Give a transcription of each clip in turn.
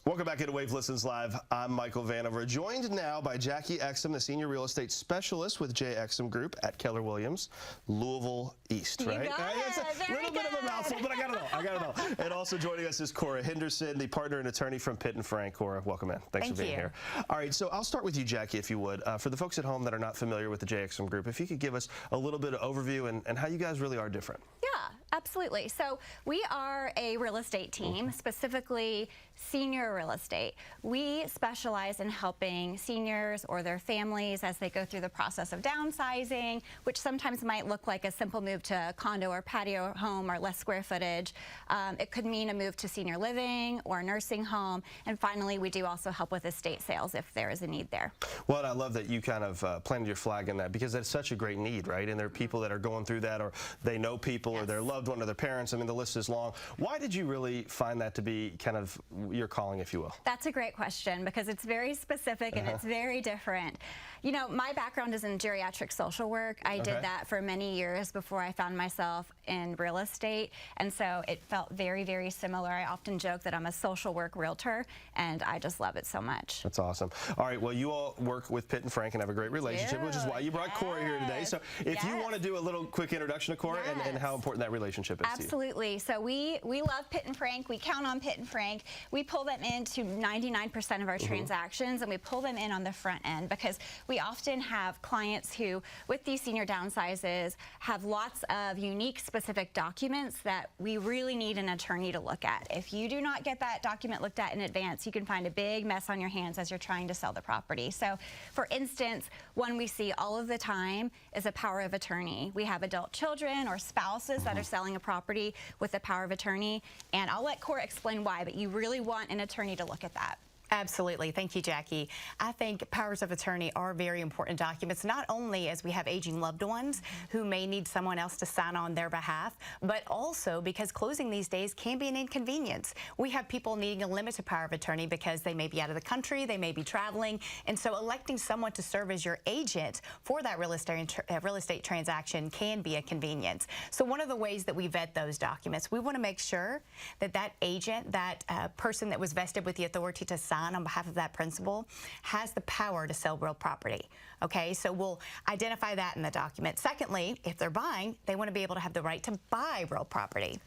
Welcome back into Wave Listens Live. I'm Michael Vanover, joined now by Jackie Exum, the Senior Real Estate Specialist with Exum Group at Keller Williams, Louisville East, right? You got it. It's a little bit of a mouthful, but I got it all. And also joining us is Cora Henderson, the partner and attorney from Pitt & Frank. Cora, welcome in. Thanks for being here. All right, so I'll start with you, Jackie, if you would. For the folks at home that are not familiar with the Exum Group, if you could give us a little bit of overview and how you guys really are different. Yeah, absolutely. So we are a real estate team, specifically senior real estate. We specialize in helping seniors or their families as they go through the process of downsizing, which sometimes might look like a simple move to a condo or patio home or less square footage. It could mean a move to senior living or a nursing home. And finally, we do also help with estate sales if there is a need there. Well, and I love that you kind of planted your flag in that, because that's such a great need, right? And there are people that are going through that, or they know people, or their loved one, or their parents. I mean, the list is long. Why did you really find that to be kind of your calling, if you will? That's a great question, because it's very specific and it's very different. You know, my background is in geriatric social work. I did that for many years before I found myself in real estate, and so it felt very, very similar. I often joke that I'm a social work realtor, and I just love it so much. That's awesome. All right, well, you all work with Pitt & Frank and have a great relationship, which is why you brought Cora here today. So if you want to do a little quick introduction to Cora and how important that relationship is to you. Absolutely. So we love Pitt & Frank. We count on Pitt & Frank. We pull them into 99% of our transactions, and we pull them in on the front end, because we often have clients who, with these senior downsizes, have lots of unique specific documents that we really need an attorney to look at. If you do not get that document looked at in advance, you can find a big mess on your hands as you're trying to sell the property. So, for instance, one we see all of the time is a power of attorney. We have adult children or spouses that are selling a property with a power of attorney, and I'll let Cora explain why, but you really want an attorney to look at that. Absolutely. Thank you, Jackie. I think powers of attorney are very important documents, not only as we have aging loved ones who may need someone else to sign on their behalf, but also because closing these days can be an inconvenience. We have people needing a limited power of attorney because they may be out of the country, they may be traveling, and so electing someone to serve as your agent for that real estate transaction can be a convenience. So one of the ways that we vet those documents, we want to make sure that that agent, that person that was vested with the authority to sign on behalf of that principal, has the power to sell real property. Okay, so we'll identify that in the document. Secondly, if they're buying, they want to be able to have the right to buy real property.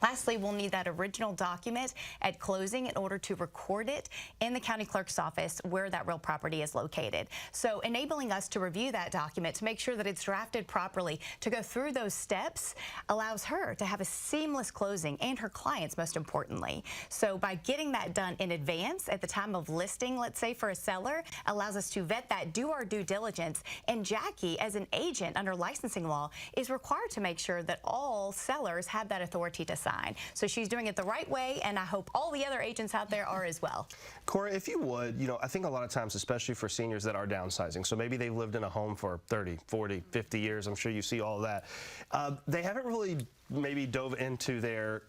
Lastly, we'll need that original document at closing in order to record it in the county clerk's office where that real property is located. So enabling us to review that document to make sure that it's drafted properly, to go through those steps, allows her to have a seamless closing, and her clients, most importantly. So by getting that done in advance at the time of listing, let's say for a seller, allows us to vet that, do our due diligence, and Jackie, as an agent under licensing law, is required to make sure that all sellers have that authority to sign. So she's doing it the right way, and I hope all the other agents out there are as well. Cora, if you would, you know, I think a lot of times, especially for seniors that are downsizing, so maybe they've lived in a home for 30, 40, 50 years, I'm sure you see all of that. They haven't really maybe dove into their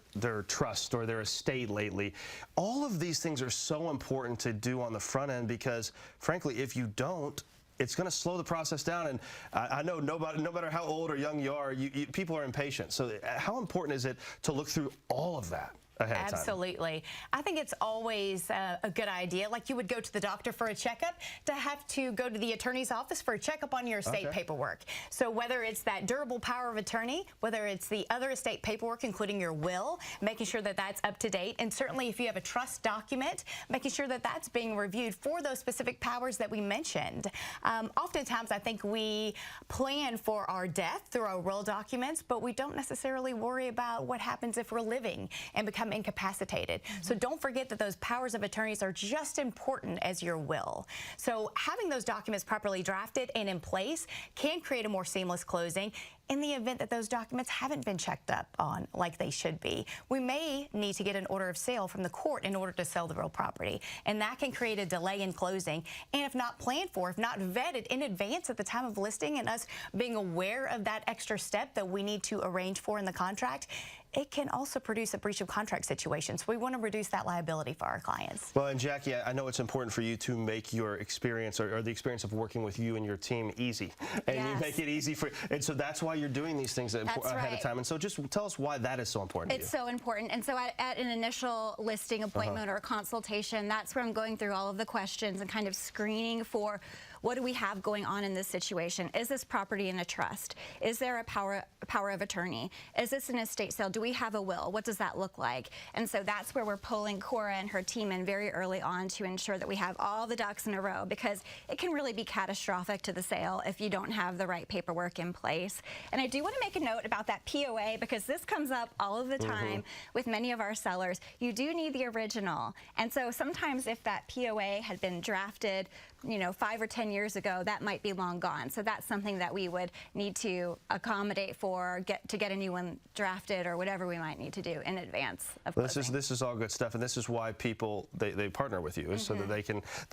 trust or their estate lately. All of these things are so important to do on the front end, because frankly, if you don't, it's going to slow the process down. And I know no matter how old or young you are, people are impatient. So how important is it to look through all of that ahead of time? Absolutely. I think it's always a good idea, like you would go to the doctor for a checkup, to have to go to the attorney's office for a checkup on your estate paperwork. So whether it's that durable power of attorney, whether it's the other estate paperwork, including your will, making sure that that's up to date, and certainly if you have a trust document, making sure that that's being reviewed for those specific powers that we mentioned. Oftentimes, I think we plan for our death through our will documents, but we don't necessarily worry about what happens if we're living and become incapacitated. So don't forget that those powers of attorneys are just important as your will. So having those documents properly drafted and in place can create a more seamless closing. In the event that those documents haven't been checked up on like they should be, we may need to get an order of sale from the court in order to sell the real property, and that can create a delay in closing. And if not planned for, if not vetted in advance at the time of listing, and us being aware of that extra step that we need to arrange for in the contract, it can also produce a breach of contract situation. So we want to reduce that liability for our clients. Well, and Jackie, I know it's important for you to make your experience or the experience of working with you and your team easy. And you make it easy for, and so that's why you're doing these things ahead of time. And so just tell us why that is so important to you. It's so important. And so at an initial listing appointment or consultation, that's where I'm going through all of the questions and kind of screening for what do we have going on in this situation? Is this property in a trust? Is there a power of attorney? Is this an estate sale? Do we have a will? What does that look like? And so that's where we're pulling Cora and her team in very early on to ensure that we have all the ducks in a row, because it can really be catastrophic to the sale if you don't have the right paperwork in place. And I do want to make a note about that POA, because this comes up all of the time with many of our sellers. You do need the original. And so sometimes if that POA had been drafted, 5 or 10 years ago, that might be long gone. So that's something that we would need to accommodate for, to get a new one drafted or whatever we might need to do in advance of closing. This is all good stuff, and this is why people they partner with you, so that they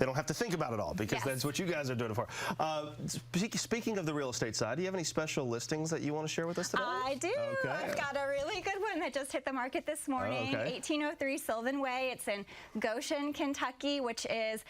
don't have to think about it all, because that's what you guys are doing it for. Speaking of the real estate side, do you have any special listings that you want to share with us today? I do. Okay. I've got a really good one that just hit the market this morning. 1803 Sylvan Way. It's in Goshen, Kentucky, which is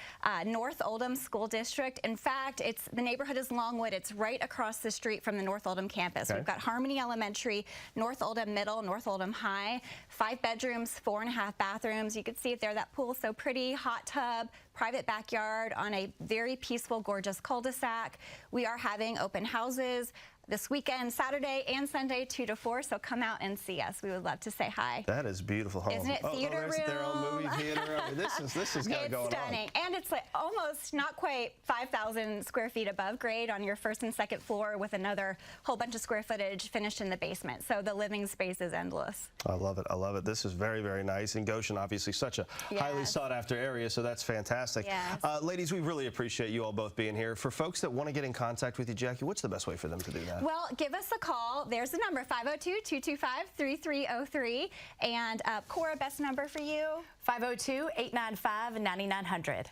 North Oldham School District. In fact, the neighborhood is Longwood. It's right across the street from the North Oldham campus. We've got Harmony Elementary, North Oldham Middle, North Oldham High, 5 bedrooms, 4.5 bathrooms. You can see it there. That pool's so pretty. Hot tub, private backyard on a very peaceful, gorgeous cul-de-sac. We are having open houses this weekend, Saturday and Sunday, 2 to 4. So come out and see us. We would love to say hi. That is beautiful home. Isn't it theater room? Their own movie theater. I mean, this has got going on. It's stunning, and it's like almost not quite 5,000 square feet above grade on your first and second floor, with another whole bunch of square footage finished in the basement. So the living space is endless. I love it. I love it. This is very, very nice. And Goshen, obviously, such a highly sought after area, so that's fantastic. Yes. Ladies, we really appreciate you all both being here. For folks that want to get in contact with you, Jackie, what's the best way for them to do that? Well, give us a call. There's the number, 502-225-3303. And Cora, best number for you? 502-895-9900.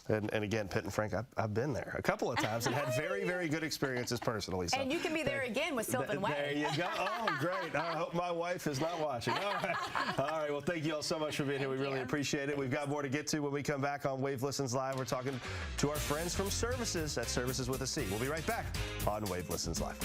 And again, Pitt and Frank, I've been there a couple of times and had very, very good experiences personally. So. And you can be there again with Sylvan Way. There you go. Oh, great. I hope my wife is not watching. All right. All right. Well, thank you all so much for being here. We really appreciate it. We've got more to get to when we come back on Wave Listens Live. We're talking to our friends from Services at Services with a C. We'll be right back on Wave Listens Live.